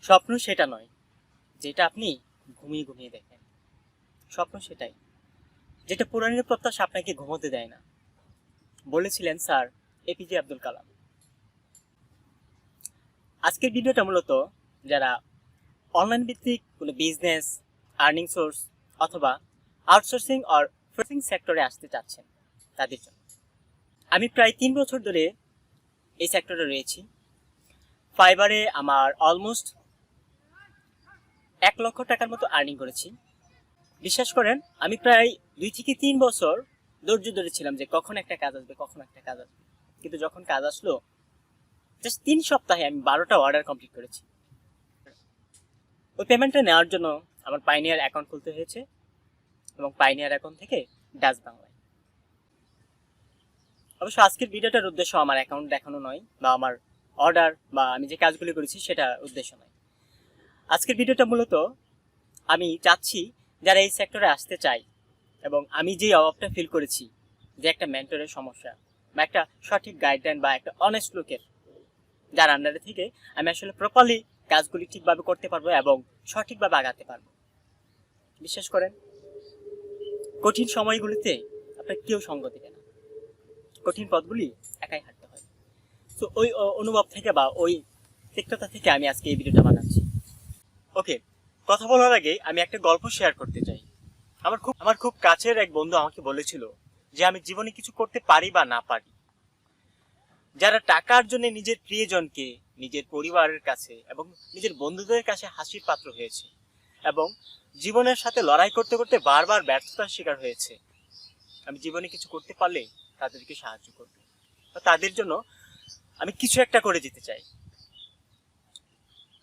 স্বপ্ন সেটা নয় যেটা আপনি ঘুমিয়ে ঘুমিয়ে দেখেন। স্বপ্ন সেটাই যেটা পূরণের প্রত্যাশা আপনাকে ঘুমোতে দেয় না, বলেছিলেন স্যার এপিজে আব্দুল কালাম। আজকের ভিডিওটা মূলত যারা অনলাইন ভিত্তিক কোনো বিজনেস, আর্নিং সোর্স অথবা আউটসোর্সিং অর ফ্রিল্যান্সিং সেক্টরে আসতে চাচ্ছেন তাদের জন্য। আমি প্রায় 3 বছর ধরে এই সেক্টরে রয়েছি। ফাইবারে আমার অলমোস্ট 1 লক্ষ টাকার মতো আর্নিং করেছি। বিশ্বাস করেন, আমি প্রায় 2 থেকে 3 বছর ধৈর্য ধরেছিলাম যে কখন একটা কাজ আসবে, কখন একটা কাজ আসবে। কিন্তু যখন কাজ আসলো, জাস্ট 3 সপ্তাহে আমি 12টা অর্ডার কমপ্লিট করেছি। ওই পেমেন্টটা নেওয়ার জন্য আমার পাইনিয়ার অ্যাকাউন্ট খুলতে হয়েছে এবং পাইনিয়ার অ্যাকাউন্ট থেকে ডাচ বাংলায়। অবশ্য আজকের ভিডিওটার উদ্দেশ্য আমার অ্যাকাউন্ট দেখানো নয় বা আমার অর্ডার বা আমি যে কাজগুলি করেছি সেটা উদ্দেশ্য নয়। আজকের ভিডিওটা মূলত আমি চাচ্ছি যারা এই সেক্টরে আসতে চাই এবং আমি যে অভাবটা ফিল করেছি যে একটা মেন্টরের সমস্যা বা একটা সঠিক গাইডলাইন বা একটা অনেস্ট লোকের যার আন্ডারে থেকে আমি আসলে প্রপারলি কাজগুলি ঠিকভাবে করতে পারবো এবং সঠিকভাবে আগাতে পারবো। বিশ্বাস করেন, কঠিন সময়গুলিতে আপনার কেউ সঙ্গ দেবে না, কঠিন পথগুলি একাই হাঁটতে হয়। তো ওই অনুভব থেকে বা ওই তিক্ততা থেকে আমি আজকে এই ভিডিওটা বানাচ্ছি। ওকে, কথা বলার আগে আমি একটা গল্প শেয়ার করতে চাই। আমার খুব কাছের এক বন্ধু আমাকে বলেছিল যে আমি জীবনে কিছু করতে পারি বা না পারি, যারা টাকার জন্য নিজের প্রিয়জনকে, নিজের পরিবারের কাছে এবং নিজের বন্ধুদের কাছে হাসির পাত্র হয়েছে এবং জীবনের সাথে লড়াই করতে করতে বারবার ব্যর্থতার শিকার হয়েছে, আমি জীবনে কিছু করতে পারলে তাদেরকে সাহায্য করব, তাদের জন্য আমি কিছু একটা করে যেতে চাই।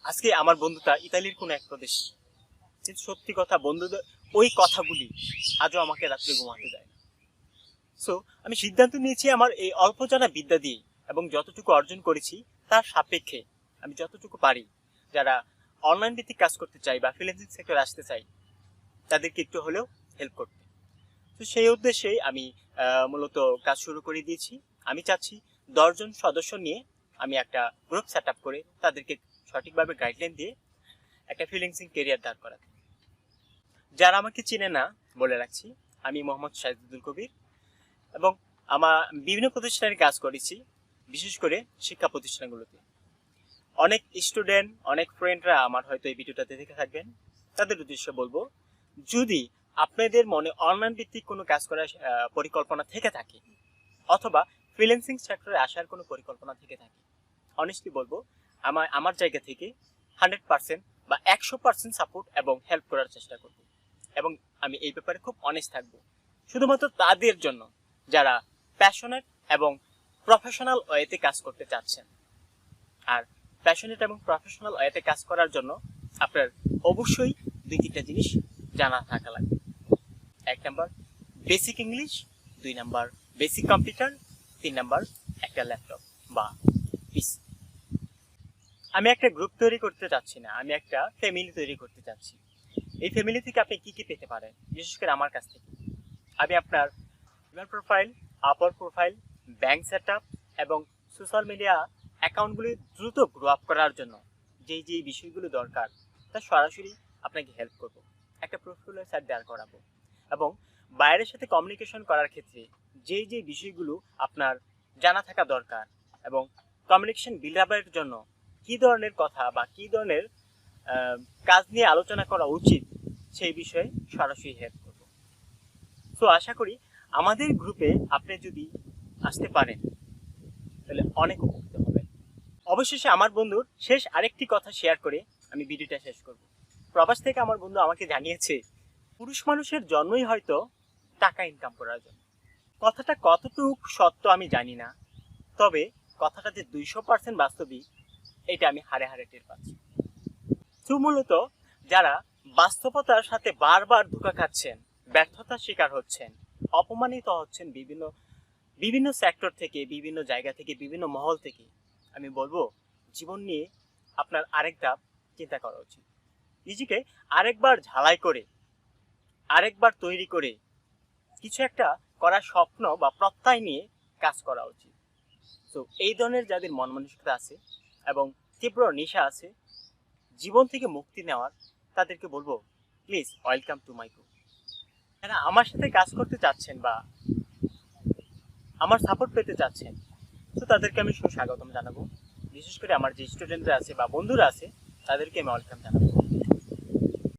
আজকে আমার বন্ধুটা ইতালির কোনো এক প্রদেশ, কিন্তু সত্যি কথা, বন্ধুদের ওই কথাগুলি আজও আমাকে রাত্রে ঘুমাতে দেয়। সো আমি সিদ্ধান্ত নিয়েছি আমার এই অল্প জানা বিদ্যা দিয়ে এবং যতটুকু অর্জন করেছি তার সাপেক্ষে আমি যতটুকু পারি যারা অনলাইন ভিত্তিক কাজ করতে চাই বা ফ্রিল্যান্সিং সেক্টরে আসতে চাই তাদেরকে একটু হলেও হেল্প করতে। তো সেই উদ্দেশ্যেই আমি মূলত কাজ শুরু করে দিয়েছি। আমি চাচ্ছি 10 জন সদস্য নিয়ে আমি একটা গ্রুপ সেট আপ করে তাদেরকে সঠিকভাবে গাইডলাইন দিয়ে একটা ফ্রিল্যান্সিং ক্যারিয়ার দাঁড় করাতে। যারা আমাকে চিনে না, বলে রাখছি, আমি মোহাম্মদ শাহিদুল কবির এবং আমার বিভিন্ন প্রতিষ্ঠানে কাজ করেছি, বিশেষ করে শিক্ষা প্রতিষ্ঠানগুলোতে। অনেক স্টুডেন্ট, অনেক ফ্রেন্ডরা আমার হয়তো এই ভিডিওটাতে দেখে থাকবেন। তাদের উদ্দেশ্যে বলবো, যদি আপনাদের মনে অনলাইন ভিত্তিক কোনো কাজ করার পরিকল্পনা থেকে থাকে অথবা ফ্রিল্যান্সিং সেক্টরে আসার কোনো পরিকল্পনা থেকে থাকে, অনেস্টলি বলবো আমার জায়গা থেকে 100% বা 100% সাপোর্ট এবং হেল্প করার চেষ্টা করব এবং আমি এই ব্যাপারে খুব অনেস্ট থাকবো, শুধুমাত্র তাদের জন্য যারা প্যাশনেট এবং প্রফেশনাল ওয়েতে কাজ করতে চাচ্ছেন। আর প্যাশনেট এবং প্রফেশনাল ওয়েতে কাজ করার জন্য আপনার অবশ্যই 2-3টা জিনিস জানা থাকা লাগবে। 1 number basic English, 2 number basic computer, 3 number একটা ল্যাপটপ বা পিসি। আমি একটা গ্রুপ তৈরি করতে চাচ্ছি না, আমি একটা ফ্যামিলি তৈরি করতে চাচ্ছি। এই ফ্যামিলি থেকে আপনি কি কি পেতে পারেন, বিশেষ করে আমার কাছ থেকে আমি আপনার email profile, Upwork profile, bank setup এবং সোশ্যাল মিডিয়া অ্যাকাউন্টগুলি দ্রুত গ্রো আপ করার জন্য যেই যেই বিষয়গুলো দরকার তা সরাসরি আপনাকে হেল্প করব। একটা প্রোফাইল সাইট দাঁড় করাবো এবং বাইরের সাথে কমিউনিকেশন করার ক্ষেত্রে যেই যেই বিষয়গুলো আপনার জানা থাকা দরকার এবং কমিউনিকেশন বিল্ড আপের জন্য কী ধরনের কথা বা কী ধরনের কাজ নিয়ে আলোচনা করা উচিত সেই বিষয়ে সরাসরি হেল্প করব। তো আশা করি আমাদের গ্রুপে আপনি যদি আসতে পারেন তাহলে অনেক উপকৃত হবেন। অবশেষে আমার বন্ধুর শেষ আরেকটি কথা শেয়ার করে আমি ভিডিওটা শেষ করব। প্রবাস থেকে আমার বন্ধু আমাকে জানিয়েছে, পুরুষ মানুষের জন্মই হয়তো টাকা ইনকাম করার জন্য। কথাটা কতটুক সত্য আমি জানি না, তবে কথাটা যে 200% বাস্তবিক এটা আমি হাড়ে হাড়ে টের পাচ্ছি। তো মূলত যারা বাস্তবতার সাথে বারবার ধোঁকা খাচ্ছেন, ব্যর্থতার শিকার হচ্ছেন, অপমানিত হচ্ছেন বিভিন্ন সেক্টর থেকে, বিভিন্ন জায়গা থেকে, বিভিন্ন মহল থেকে, আমি বলবো জীবন নিয়ে আপনার আরেক ধাপ চিন্তা করা উচিত। নিজেকে আরেকবার ঝালাই করে, আরেকবার তৈরি করে কিছু একটা করার স্বপ্ন বা প্রত্যয় নিয়ে কাজ করা উচিত। তো এই ধরনের যাদের মন মানসিকতা আছে এবং তীব্র নেশা আছে জীবন থেকে মুক্তি নেওয়ার, তাদেরকে বলবো please welcome to my group. যারা আমার সাথে কাজ করতে চাচ্ছেন বা আমার সাপোর্ট পেতে চাচ্ছেন, তো তাদেরকে আমি সুস্বাগতম জানাবো। বিশেষ করে আমার যে স্টুডেন্টরা আছে বা বন্ধুরা আছে, তাদেরকে আমি ওয়েলকাম জানাবো।